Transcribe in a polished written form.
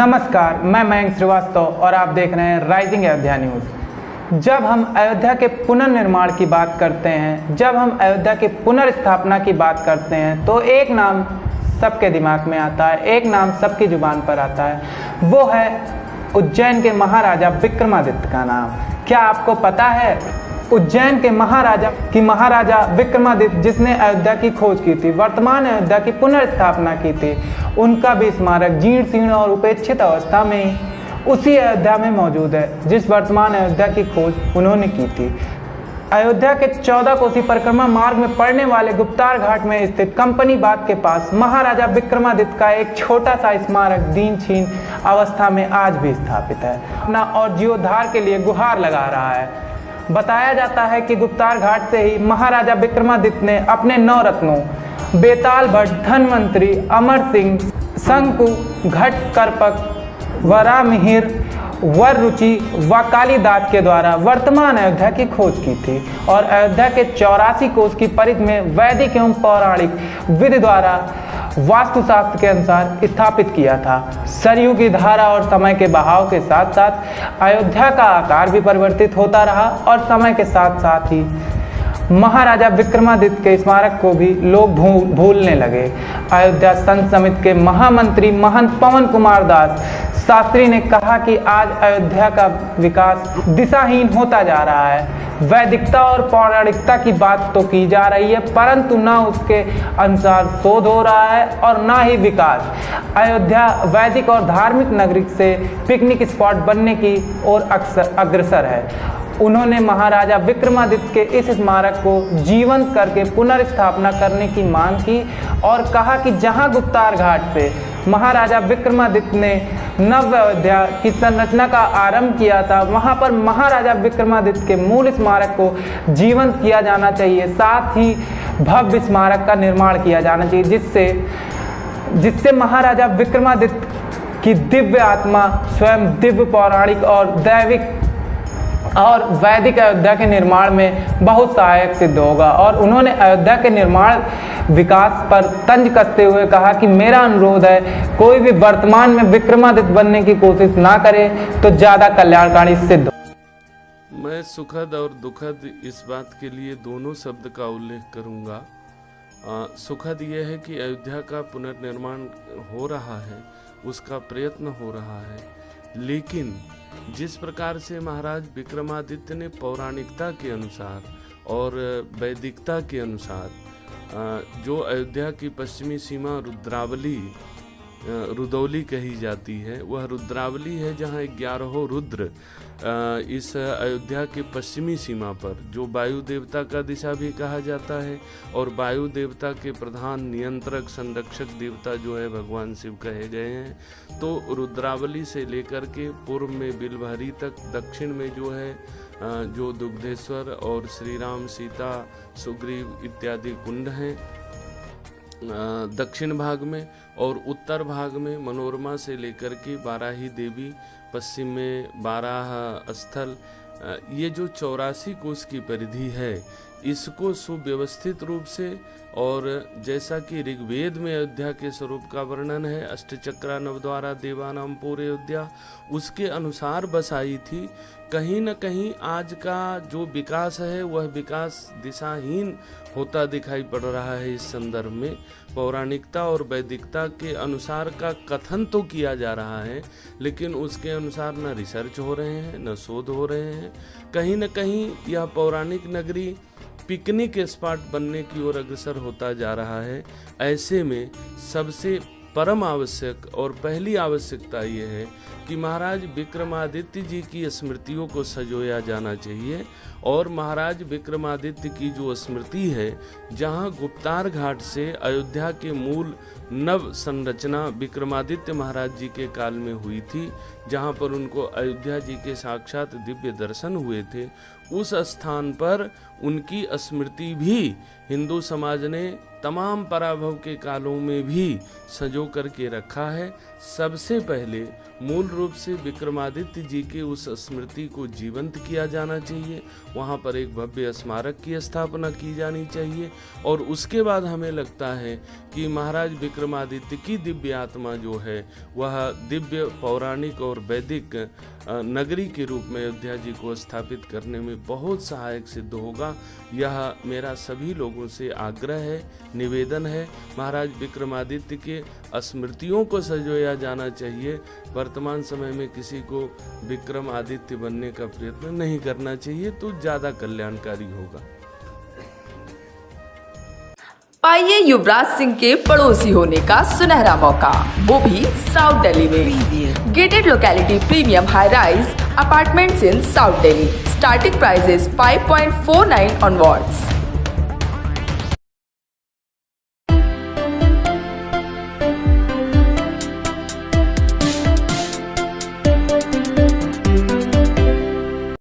नमस्कार, मैं मयंक श्रीवास्तव और आप देख रहे हैं राइजिंग अयोध्या न्यूज़। जब हम अयोध्या के पुनर्निर्माण की बात करते हैं, जब हम अयोध्या की पुनर्स्थापना की बात करते हैं, तो एक नाम सबके दिमाग में आता है, एक नाम सबकी जुबान पर आता है, वो है उज्जैन के महाराजा विक्रमादित्य का नाम। क्या आपको पता है उज्जैन के महाराजा विक्रमादित्य जिसने अयोध्या की खोज की थी, वर्तमान अयोध्या की पुनर्स्थापना की थी, उनका भी स्मारक जीर्ण शीर्ण और उपेक्षित अवस्था में ही उसी अयोध्या में मौजूद है जिस वर्तमान अयोध्या की खोज उन्होंने की थी। अयोध्या के 14 कोसी परिक्रमा मार्ग में पड़ने वाले गुप्तार घाट में स्थित कंपनी बाग के पास महाराजा विक्रमादित्य का एक छोटा सा स्मारक दीन छीन अवस्था में आज भी स्थापित है अपना और जीवोद्धार के लिए गुहार लगा रहा है। बताया जाता है कि गुप्तार घाट से ही महाराजा विक्रमादित्य ने अपने 9 रत्नों बेताल भट्ट, धनवंतरी, अमर सिंह, शंकु, घट करपक, वरामिहिर, वर रुचि व कालिदास के द्वारा वर्तमान अयोध्या की खोज की थी और अयोध्या के 84 कोस की परिधि में वैदिक एवं पौराणिक विधि द्वारा वास्तुशास्त्र के अनुसार स्थापित किया था। सरयू की धारा और समय के बहाव के साथ साथ अयोध्या का आकार भी परिवर्तित होता रहा और समय के साथ साथ ही महाराजा विक्रमादित्य के स्मारक को भी लोग भूलने लगे। अयोध्या संत समिति के महामंत्री महंत पवन कुमार दास शास्त्री ने कहा कि आज अयोध्या का विकास दिशाहीन होता जा रहा है। वैदिकता और पौराणिकता की बात तो की जा रही है, परंतु ना उसके अनुसार शोध हो रहा है और ना ही विकास। अयोध्या वैदिक और धार्मिक नगरी से पिकनिक स्पॉट बनने की ओर अग्रसर है। उन्होंने महाराजा विक्रमादित्य के इस स्मारक को जीवंत करके पुनर्स्थापना करने की मांग की और कहा कि जहां गुप्तार घाट से महाराजा विक्रमादित्य ने नव अयोध्या की संरचना का आरंभ किया था, वहां पर महाराजा विक्रमादित्य के मूल स्मारक को जीवंत किया जाना चाहिए। साथ ही भव्य स्मारक का निर्माण किया जाना चाहिए जिससे महाराजा विक्रमादित्य की दिव्य आत्मा स्वयं दिव्य पौराणिक और दैविक और वैदिक अयोध्या के निर्माण में बहुत सहायक सिद्ध होगा। और उन्होंने अयोध्या के निर्माण विकास पर तंज कसते हुए कहा कि मेरा अनुरोध है, कोई भी वर्तमान में विक्रमादित्य बनने की कोशिश ना करे तो ज़्यादा कल्याणकारी सिद्ध हो। मैं सुखद और दुखद इस बात के लिए दोनों शब्द का उल्लेख करूंगा। सुखद यह है कि अयोध्या का पुनर्निर्माण हो रहा है, उसका प्रयत्न हो रहा है, लेकिन जिस प्रकार से महाराज विक्रमादित्य ने पौराणिकता के अनुसार और वैदिकता के अनुसार जो अयोध्या की पश्चिमी सीमा रुदौली कही जाती है, वह रुद्रावली है जहाँ 11 रुद्र इस अयोध्या के पश्चिमी सीमा पर, जो वायु देवता का दिशा भी कहा जाता है और वायु देवता के प्रधान नियंत्रक संरक्षक देवता जो है भगवान शिव कहे गए हैं। तो रुद्रावली से लेकर के पूर्व में बिलभरी तक, दक्षिण में जो है जो दुग्धेश्वर और श्री राम, सीता, सुग्रीव इत्यादि कुंड हैं दक्षिण भाग में, और उत्तर भाग में मनोरमा से लेकर के बाराही देवी, पश्चिम में बाराह स्थल, ये जो 84 कोस की परिधि है, इसको सुव्यवस्थित रूप से और जैसा कि ऋग्वेद में अयोध्या के स्वरूप का वर्णन है, अष्टचक्रा नवद्वारा देवानाम पूरे अयोध्या, उसके अनुसार बसाई थी। कहीं न कहीं आज का जो विकास है वह विकास दिशाहीन होता दिखाई पड़ रहा है। इस संदर्भ में पौराणिकता और वैदिकता के अनुसार का कथन तो किया जा रहा है, लेकिन उसके अनुसार न रिसर्च हो रहे हैं, न शोध हो रहे हैं। कहीं न कहीं यह पौराणिक नगरी पिकनिक स्पॉट बनने की ओर अग्रसर होता जा रहा है। ऐसे में सबसे परम आवश्यक और पहली आवश्यकता यह है कि महाराज विक्रमादित्य जी की स्मृतियों को सजोया जाना चाहिए और महाराज विक्रमादित्य की जो स्मृति है, जहां गुप्तार घाट से अयोध्या के मूल नव संरचना विक्रमादित्य महाराज जी के काल में हुई थी, जहाँ पर उनको अयोध्या जी के साक्षात दिव्य दर्शन हुए थे, उस स्थान पर उनकी स्मृति भी हिंदू समाज ने तमाम पराभव के कालों में भी संजो करके रखा है। सबसे पहले मूल रूप से विक्रमादित्य जी के उस स्मृति को जीवंत किया जाना चाहिए, वहाँ पर एक भव्य स्मारक की स्थापना की जानी चाहिए, और उसके बाद हमें लगता है कि महाराज विक्रमादित्य की दिव्य आत्मा जो है वह दिव्य पौराणिक और वैदिक नगरी के रूप में अयोध्या जी को स्थापित करने में बहुत सहायक सिद्ध होगा। यह मेरा सभी लोगों से आग्रह है, निवेदन है। महाराज विक्रमादित्य के स्मृतियों को सजोया जाना चाहिए। वर्तमान समय में किसी को विक्रमादित्य बनने का प्रयत्न नहीं करना चाहिए, तो ज़्यादा कल्याणकारी होगा। पाइए युवराज सिंह के पड़ोसी होने का सुनहरा मौका, वो भी साउथ दिल्ली में। Gated locality premium high rise apartments in south Delhi. Starting prices 5.49 onwards।